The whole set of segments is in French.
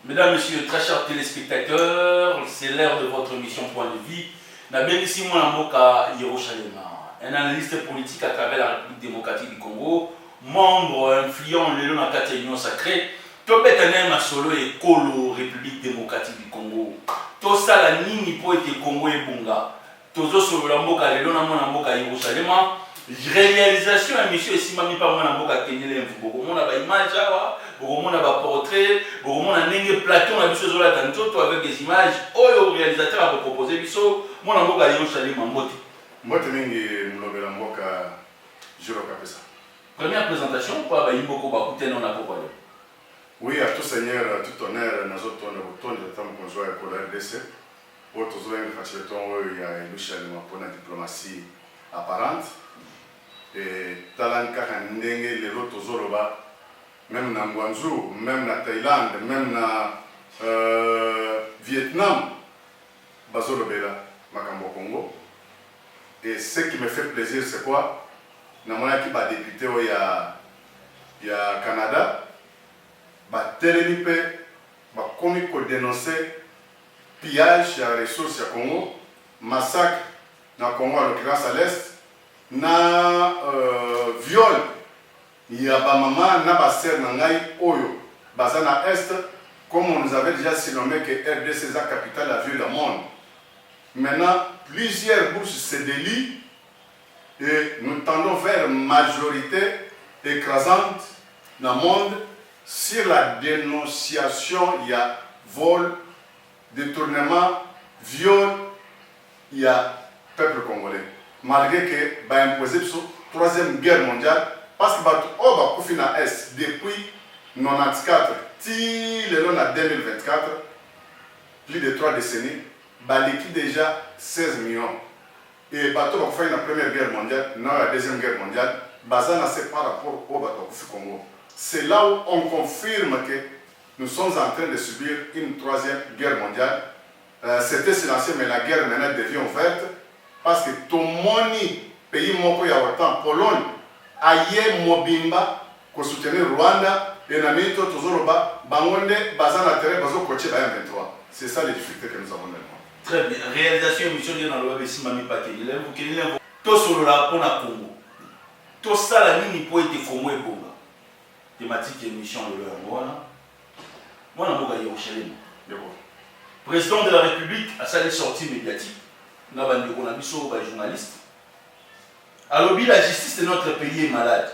Mesdames, Messieurs, très chers téléspectateurs, c'est l'heure de votre émission Point de Vie. Nabien ici, mon Mboka Yerushalem, un analyste politique à travers la République démocratique du Congo, membre influent de l'Union sacrée, Tobetanem à Solo et Kolo, République démocratique du Congo. Tout ça, la nini pour être Congo et Bunga. Tozo sur la Mboka, le Mboka Yerushalem. Réalisation à monsieur ici, mami par mon Mboka Kenyele, beaucoup de monde a image, beaucoup de monde a portrait, beaucoup de monde a négé plateau, on a vu ce jour-là tantôt avec des images. Oh, le réalisateur a proposé, biso, mon Mboka Yerushalem, Mbote. Mbote mingi, Mlobela Mboka, Jiro Kapesa. Première présentation, pas Imboko Bakuten, on a quoi. Oui, à tout seigneur, à tout honneur, nous autres, on a temps qu'on joue avec la RDC. Autres, nous avons fait il y a Yerushalem pour la diplomatie apparente. Et Talanka Kandenge, les autres Zoroba, même dans Guangzhou, même en Thaïlande, même en Vietnam, Bazorobela, Makambo Congo. Et ce qui me fait plaisir, c'est quoi? Namona qui va député il y a Canada, va téléniper, va commis pour dénoncer pillage à ressources à Congo, massacre dans Congo, en l'occurrence à l'Est. Na viol ya ba maman na ba sœur na ngai oyo baza na est, comme on nous avait déjà surnommé que RDC c'est la capitale a vu le monde. Maintenant plusieurs bourses se délient et nous tendons vers une majorité écrasante dans le monde sur la dénonciation. Il y a vol, détournement, viol, il y a peuple congolais. Malgré que va imposer la troisième guerre mondiale, parce que va couper na Est depuis 1994 en 2024, plus de 3 décennies, va liquide déjà 16 millions. Et bateau va faire la première guerre mondiale, non la deuxième guerre mondiale, basé c'est par rapport au bateau Congo. C'est là où on confirme que nous sommes en train de subir une troisième guerre mondiale. C'était silencieux, mais la guerre maintenant devient ouverte. Parce que tout le monde, pays moko ya autant Pologne, aye mobimba pour soutenir Rwanda et Namito Tozoroba, Bangonde, Bazana Terre, Bazo Koche, Bayan 23. C'est ça les difficultés que nous avons maintenant. Très bien. Réalisation émission de dans le web ici, Mami Pakeli. Tout sur le rapport à Congo. Tout ça, la ligne pour être Congo et Bonga. Thématique émission de l'heure. Moi, je suis Yerushalem. Président de la République a sa sortie médiatique. Nous avons des journalistes. Alors, la justice de notre pays est malade.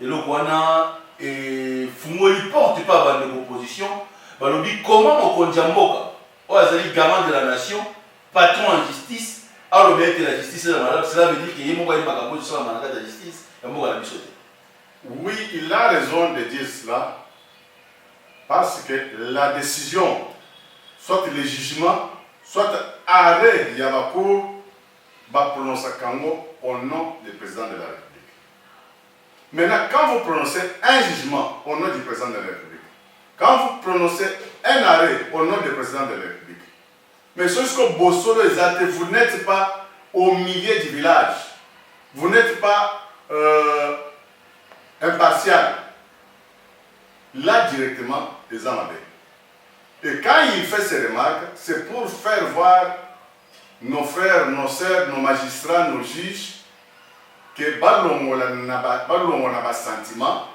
Et le Rwanda, Fungo, il ne porte pas de proposition. Comment on Djamboka, garant de la nation, patron en justice, alors que la justice est malade, cela veut dire qu'il y a une position de la justice. Oui, il a raison de dire cela. Parce que la décision, soit le jugement, soit arrêt Yabakour va prononcer Congo au nom du président de la République. Maintenant, quand vous prononcez un jugement au nom du président de la République, quand vous prononcez un arrêt au nom du président de la République, mais jusqu'au Bossolo Ezate, vous n'êtes pas au milieu du village, vous n'êtes pas impartial. Là, directement, les Amabés. Et quand il fait ces remarques, c'est pour faire voir nos frères, nos sœurs, nos magistrats, nos juges, que Balongo n'a pas sentiment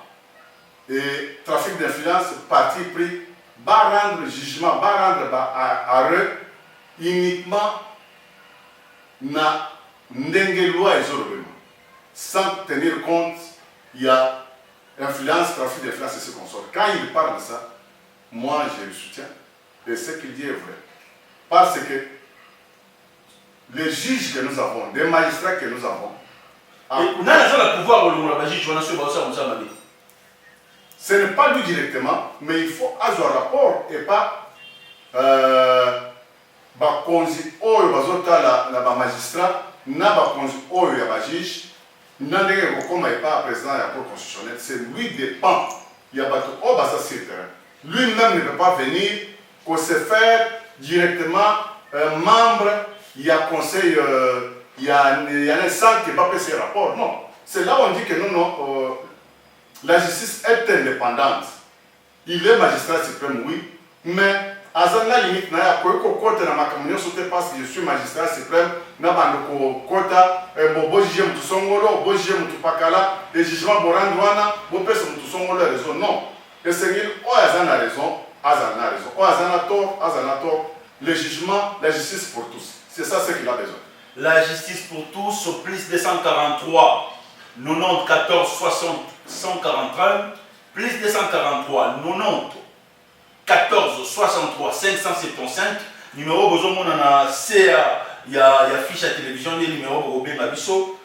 et trafic d'influence, parti pris, va rendre jugement, va rendre à eux uniquement na ndengelwa et sans tenir compte, il y a influence, trafic d'influence et ce qu'on sort. Quand il parle de ça, moi je le soutiens. Et ce qu'il dit est vrai. Parce que les juges que nous avons, les magistrats que nous avons, ce n'est pas lui directement, mais il faut avoir un rapport et pas la magistrat, na juge, pas président de la Cour constitutionnelle, c'est lui dépend. Lui-même ne peut pas venir pour se faire directement membre, il y a conseil, il y a un centre qui va faire ses rapports. Non. C'est là où on dit que non, la justice est indépendante. Il est magistrat suprême, oui, mais azana limite na ya ko kota na makambo sauté parce que je suis magistrat suprême na bando ko kota bo juger mutu songolo bo juger mutu pakala les jugements borandwana bo pesa mutu songolo raison non et c'est o azana raison o azana tort le jugement la justice pour tous c'est ça ce qu'il a besoin. La justice pour tous au plus 243 90 14 60 143 plus 243 90 14 63 575 numéro besoin na CA ya fiche à télévision des numéros Robin Mabiso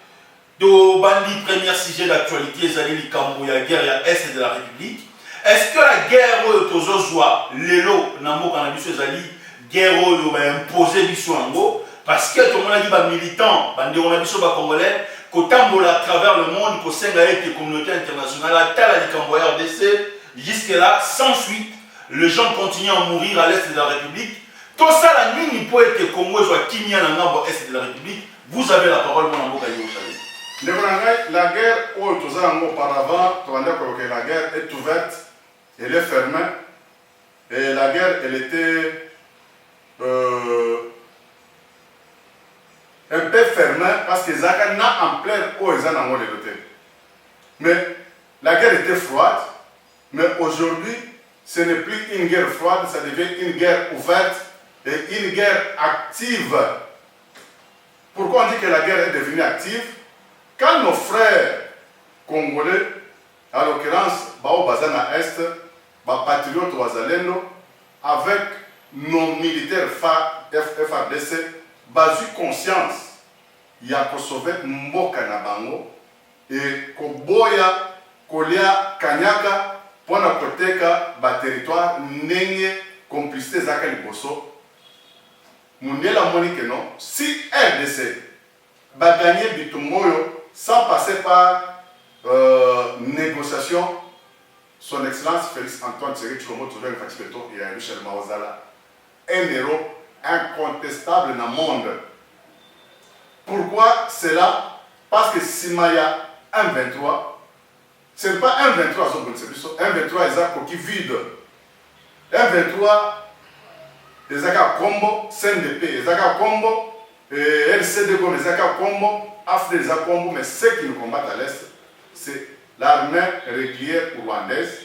do bandi premier sujet d'actualité ezali likambo ya guerre ya est de la République. Est-ce que la guerre oyo tozozwa lelo na mboka na biso ezali guerre oyo ba imposer biso yango parce que tout le monde a dit ba militant bandi on a biso ba congolais kotambola à travers le monde ko senga ete communauté internationale atala likambo ya RDC jusque là sans suite. Les gens continuent à mourir à l'est de la République. Tout ça, la ligne pour être Congo soit Kimia dans l'est de la République. Vous avez la parole, mon amour, la guerre, auparavant, la guerre est ouverte, elle est fermée. Et la guerre, elle était un peu fermée parce que Zaka n'a en plein eau et Zanango les dotés. Mais la guerre était froide, mais aujourd'hui, ce n'est plus une guerre froide, ça devient une guerre ouverte et une guerre active. Pourquoi on dit que la guerre est devenue active? Quand nos frères congolais, à l'occurrence, Bao Bazana Est, Ba Patriote Wazalendo, avec nos militaires FARDC, ont eu conscience, il y a que sauver Mboka Nabango et Koboya, Kolia, Kanyaka, pour na koteka ba territoire ndenge complicité zaka liboso mundela moni que non si RDC va gagner bitumboyo sans passer par négociation son excellence Félix Antoine Tshisekedi Tshilombo toujours une fatigue et à Michel Maozala un héros incontestable dans le monde. Pourquoi cela? Parce que Simaya 1-23 ce n'est pas 1-23, 1-23 est un coquille vide. 1-23 est un combo, CNDP, est un combo, LCD comme est un combo, AFD est un combo, mais ceux qui nous combattent à l'Est, c'est l'armée régulière rwandaise,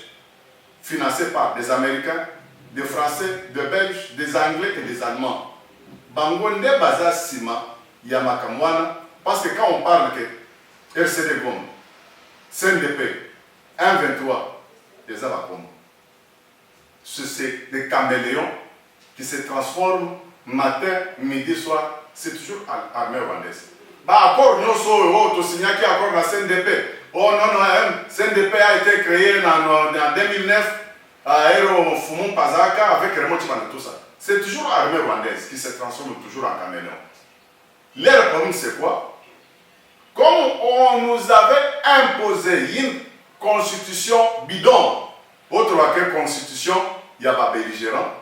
financée par des Américains, des Français, des Belges, des Anglais et des Allemands. Bangonde Baza Sima, Yamakamwana, parce que quand on parle que LCD comme CNDP, 1-23, les Abakom. C'est des caméléons qui se transforment matin, midi, soir. C'est toujours l'armée rwandaise. Bah, accord, nous sommes signé qui accord dans CNDP. Oh non, non, CNDP a été créé en 2009 à Aéro Fumon Pazaka avec Raymond Tchibana, tout ça. C'est toujours l'armée rwandaise qui se transforme toujours en caméléon. Leur problème, c'est quoi? Comme on nous avait imposé une constitution bidon, autre que constitution, il y a pas belligérant,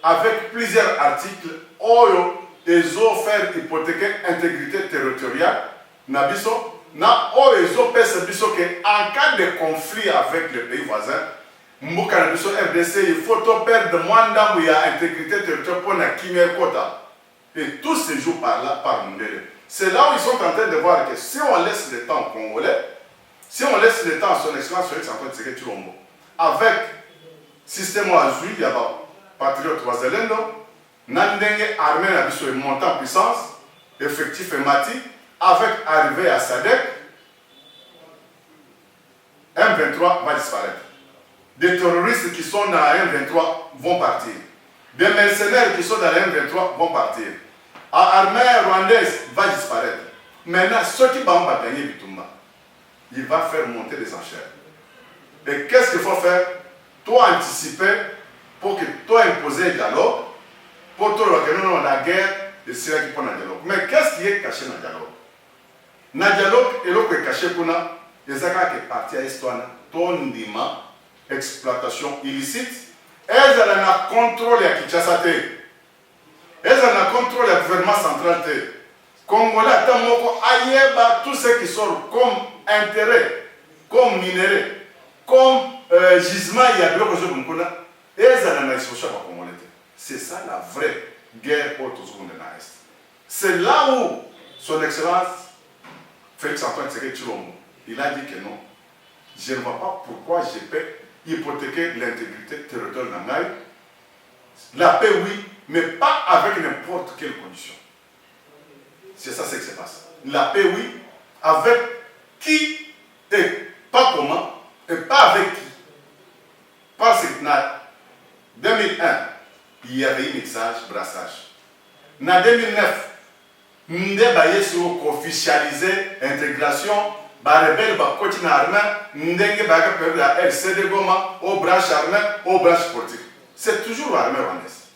avec plusieurs articles, oyo, ils ont fait hypothéquer intégrité territoriale, nabiso, na oyo, ils ont fait biso que en cas de conflit avec les pays voisins, Mbuka nabiso RDC, il faut perdre moins d'âme où il y a intégrité territoriale pour na kimia quota. Et tout se joue par là, par Mundele. C'est là où ils sont en train de voir que si on laisse le temps aux Congolais, si on laisse le temps à son excellence Félix Antoine Tshisekedi Tshilombo, avec système Azui, il y a Patriote Wazalendo, Nandenge armée est monté en puissance, effectif et mati, avec arrivée à Sadek, M23 va disparaître. Des terroristes qui sont dans la M23 vont partir. Des mercenaires qui sont dans la M23 vont partir. L'armée rwandaise va disparaître. Maintenant, ceux qui vont gagner Bitumba, il va faire monter les enchères. Et qu'est-ce qu'il faut faire? Toi anticiper pour que toi imposer un dialogue, pour toi que nous la guerre, et c'est là qui prend un dialogue. Mais qu'est-ce qui est caché dans le dialogue? Dans le dialogue, et l'autre est caché pour nous, les attaques qui partent à l'histoire, ton dima, exploitation illicite, elles ont un contrôle à Kinshasa. Elles ont un contrôle à gouvernement central. Congolais, tout ce qui sort comme intérêt, comme minerai, comme gisement, il y a C'est ça la vraie guerre autour de l'Est. C'est là où son Excellence Félix Antoine Tshisekedi Tshilombo, il a dit que non, je ne vois pas pourquoi je peux hypothéquer l'intégrité territoriale d'Angaï. La paix, oui, mais pas avec n'importe quelle condition. C'est ça ce qui se passe. La paix, oui, avec qui et pas comment, et pas avec qui. Parce que en 2001, il y avait un mixage, brassage. En 2009, nous avons officialisé l'intégration. Les rebelles ont continué à armer. Nous avons perdu la LCD Goma, aux branches armées, aux branches politiques. C'est toujours l'armée rwandaise.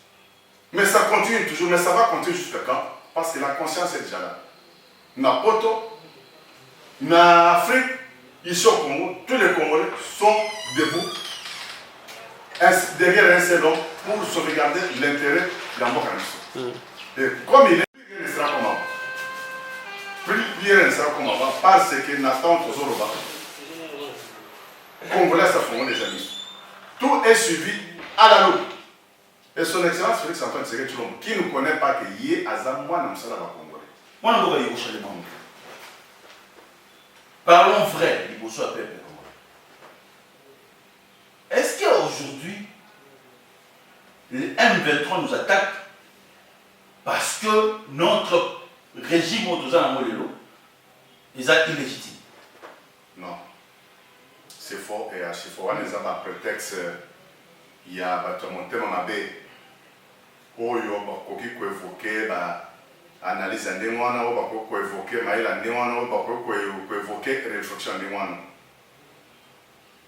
Mais ça continue toujours, mais ça va continuer jusqu'à quand? Parce que la conscience est déjà là. Dans Poto, en Afrique, ici au Congo, tous les Congolais sont debout derrière un seul homme pour sauvegarder l'intérêt de la Mboka. Et comme il est, plus rien ne sera comme avant. Plus rien ne sera comme avant parce que Nathan Tozoroba, Congolais, ça font des amis. Tout est suivi à la loupe. Et son Excellence Félix Antoine Tshisekedi Tshilombo, qui ne connaît pas que Yé Azam, moi, non, ça va Congolais. Moi, je ne sais pas. Parlons vrai, il faut soit peuple congolais. Est-ce qu'aujourd'hui, le M23 nous attaque parce que notre régime au Molelo est illégitime? Non. C'est faux et à chaque fois, on a un prétexte. Il y a mon thème en abbé. Oyo bakoki ko évoquer analyse ndengwana o bako ko évoquer maïla ndengwana o bako ko évoquer réflexion ndengwana.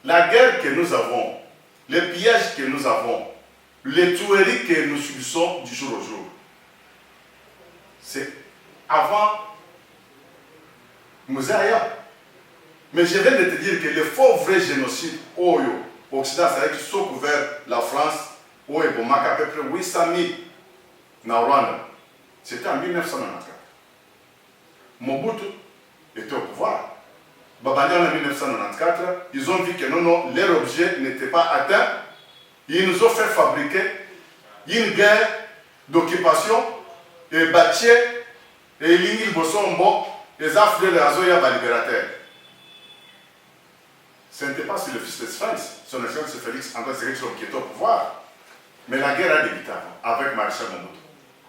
La guerre que nous avons, les pillages que nous avons, les tueries que nous subissons du jour au jour, c'est avant Mouzaya. Mais je viens de te dire que le faux vrai génocide Oyo Occident, c'est vrai qu'ils sont couverts la France. Où est Bomaka à peu près 800 000 dans Rwanda. C'était en 1994. Mobutu était au pouvoir. Babandi en 1994, ils ont dit que non, leur objet n'était pas atteint. Ils nous ont fait fabriquer une guerre d'occupation et bâtir et l'ingil Bossombo, les affres de l'Azoya libérateur. Ce n'était pas sur le fils de France, son excellence Félix Antoine Tshisekedi Tshilombo qui était au pouvoir. Mais la guerre a débuté avec Maréchal Mobutu.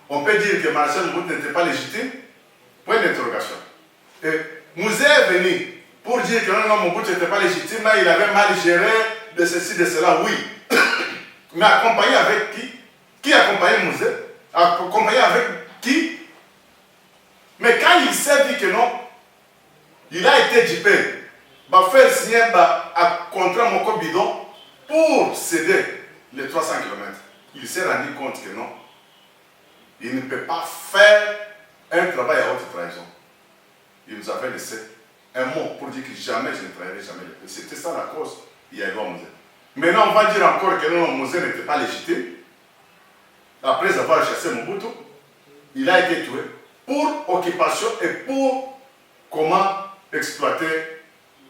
On peut dire que Maréchal Mobutu n'était pas légitime? Point d'interrogation. Et Mouzé est venu pour dire que non, Mobutu n'était pas légitime, mais il avait mal géré de ceci, de cela, oui. Mais accompagné avec qui? Qui accompagnait Mouzé? Accompagné avec qui? Mais quand il s'est dit que non, il a été dupé. Il va faire signer un contrat Moko Bidon pour céder les 300 km. Il s'est rendu compte que non, il ne peut pas faire un travail à haute trahison. Il nous avait laissé un mot pour dire que jamais je ne trahirai jamais le pays. C'était ça la cause. Il y a eu un Mouzé. Maintenant, on va dire encore que non, Mouzé n'était pas légitime. Après avoir chassé Mobutu, il a été tué pour occupation et pour comment exploiter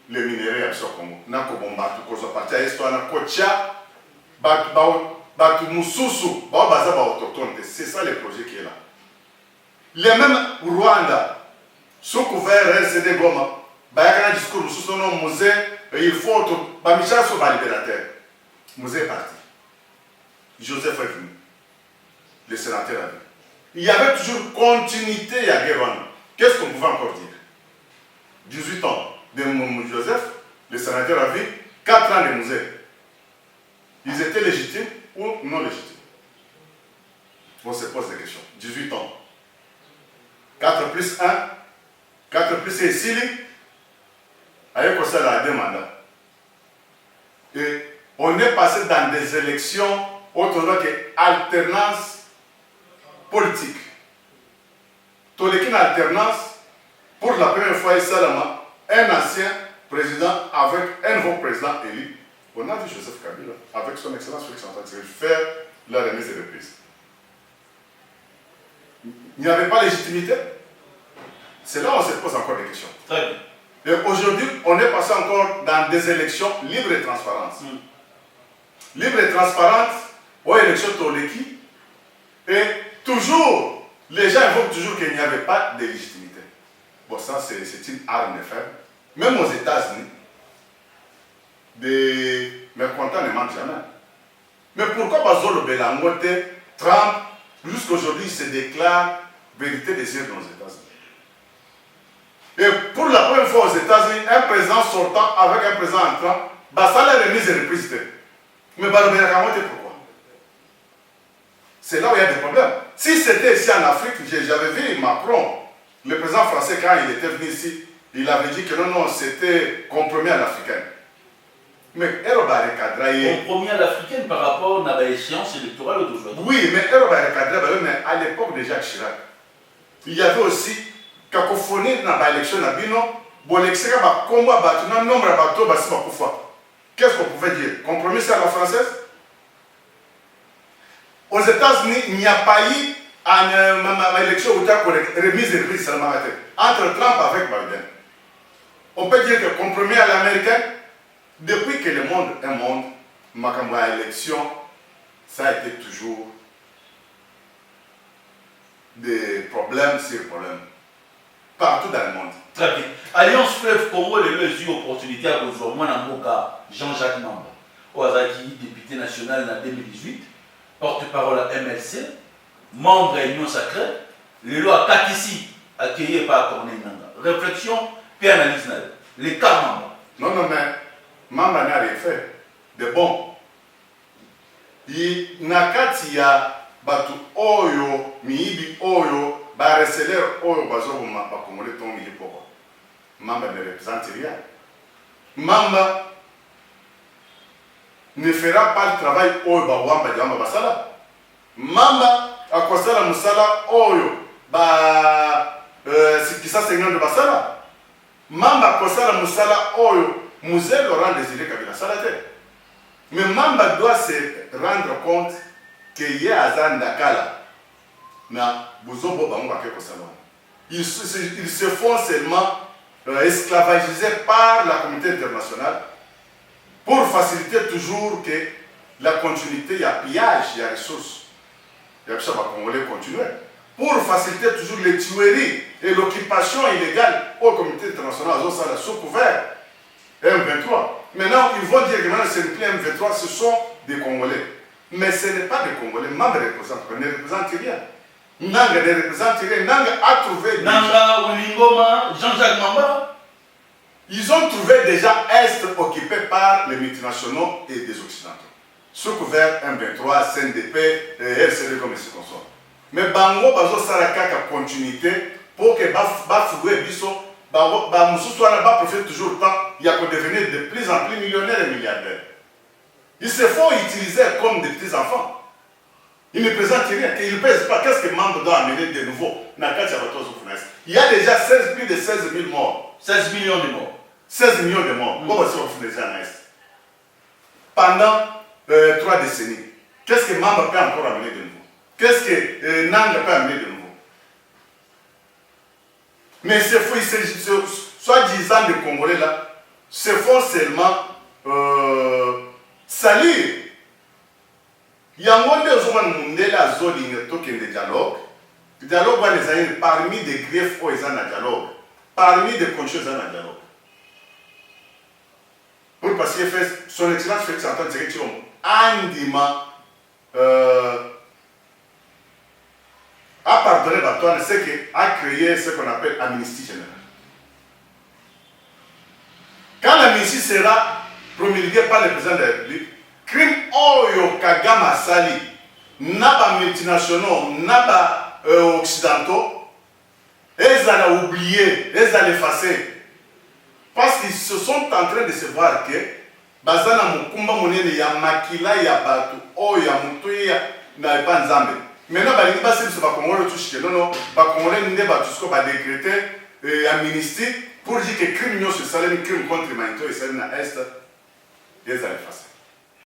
les minéraux à Congo. Nako bomba, tout cause parti à l'histoire, na kocha. C'est ça le projet qui est là. Les mêmes Rwanda, sous couvert RCD Goma, il y a un discours sous son nom Mouzé, il faut que Michel soit libérateur. Mouzé est parti. Joseph est venu. Le sénateur a venu. Il y avait toujours continuité à Rwanda. Qu'est-ce qu'on pouvait encore dire? 18 ans de Joseph, le sénateur a vu 4 ans de Mouzé. Ils étaient légitimes ou non légitimes? On se pose des questions. 18 ans. 4 plus 1, 4 plus 1, Sili, avec ça, il a 2 mandats. Et on est passé dans des élections autrement que alternance politique. Tout une alternance, pour la première fois, un ancien président avec un nouveau président élu. On a vu Joseph Kabila, avec son excellence Félix Antoine Tshisekedi, faire la remise et reprise. Il n'y avait pas légitimité. C'est là où on se pose encore des questions. Très bien. Et aujourd'hui, on est passé encore dans des élections libres et transparentes. Libres et transparentes, aux élections Toleki, et toujours, les gens évoquent toujours qu'il n'y avait pas de légitimité. Bon, ça, c'est une arme de fer. Même aux États-Unis, des mécontents ne manquent jamais. Mais pourquoi Bazolo Belangote, Trump, jusqu'aujourd'hui, se déclare vérité des urnes aux États-Unis? Et pour la première fois aux États-Unis, un président sortant avec un président entrant, ça la remise et reprise. Mais Bazolo Belangote, pourquoi? C'est là où il y a des problèmes. Si c'était ici en Afrique, j'avais vu Macron, le président français, quand il était venu ici, il avait dit que non, c'était compromis à l'africaine. Mais compromis à l'africaine par rapport à l'échéance électorale d'aujourd'hui. Oui, mais à l'époque de Jacques Chirac, il y avait aussi cacophonie dans l'élection à Bino, qu'est-ce qu'on pouvait dire? Compromis à la française? Aux États-Unis, il n'y a pas eu une élection où il y a remise et reprise seulement entre Trump avec Biden. On peut dire que compromis à l'américaine, depuis que le monde est monde, ma élection, ça a été toujours des problèmes sur problèmes. Partout dans le monde. Très bien. Alliance Fleuve Congo, les eu opportunité à rejoindre Jean-Jacques Mamba, Ouazaki, député national en 2018, porte-parole à MLC, membre de l'Union Sacrée, les lois Kakissi, accueillis par Corneille Nanga. Réflexion, puis analyse. Les cas Mamba. Non, mais Mamba n'a rien fait de bon. Il n'a qu'à tirer batu oyo, miibi oyo, bareseler oyo, bazo ba congolais ton mili poko. Mamba ne représente rien. Mamba ne fera pas le travail oyo ba wamba diamba basala. Mamba akosala musala oyo ba sikisa sengando basala. Mamba akosala musala oyo Musée Laurent Désiré Kabila Salate. Mais Mamba doit se rendre compte qu'il y a Azan Dakala. Ils se font seulement esclavagiser par la communauté internationale pour faciliter toujours que la continuité, il y a pillage, il y a ressources. Il y a que ça va Congolais continuer. Pour faciliter toujours les tueries et l'occupation illégale aux communautés internationales, sous couvert. M23. Maintenant, ils vont dire que maintenant, ce n'est plus M23, ce sont des Congolais. Mais ce n'est pas des Congolais. Mamba ne représente rien. Nanga ne représente rien. Nanga a trouvé... Nanga, Oulingoma, Jean-Jacques Mamba. Ils ont trouvé déjà Est occupé par les multinationaux et des Occidentaux. Sous couvert M23, CNDP, RCD comme ils consorts. Mais Bango, Bazo Saraka a continuité pour que Bafoué Bisso profite toujours le temps, il y a qu'à devenir de plus en plus millionnaires et milliardaires. Ils se font utiliser comme des petits-enfants. Ils ne présentent rien. Ils ne pèsent pas. Qu'est-ce que Mamba doit amener de nouveau? Il y a déjà plus de 16 000 morts. 16 millions de morts. 16 millions de morts. Pendant 3 décennies. Qu'est-ce que Mamba peut encore amener de nouveau? Qu'est-ce que Nanga peut amener de nouveau? Mais ces faux, soi-disant des Congolais là, se font seulement salir. Il y a un monde où il y a un dialogue. Le dialogue, parmi des griefs, il y a un dialogue. Parmi des consciences, il y a un dialogue. Pour parce qu'il fait son excellence Félix Antoine Tshisekedi Andima a pardonné Batoine, c'est qu'a créé ce qu'on appelle amnistie générale. Quand l'amnistie sera promulguée par le président de la République, crime oyo Kagame Sali, n'a multinationaux, n'a occidentaux, ils ont oublié, ils ont effacé. Parce qu'ils se sont en train de se voir que Bazana Mukumba Mounene ya Makila ya Batu, oh ya Mutuya, n'a pas Nzambe. Maintenant, les Congolais ne sont pas décréter amnistie pour dire que les crimes sur le crime contre l'humanité et l'Est, ils ont effacé.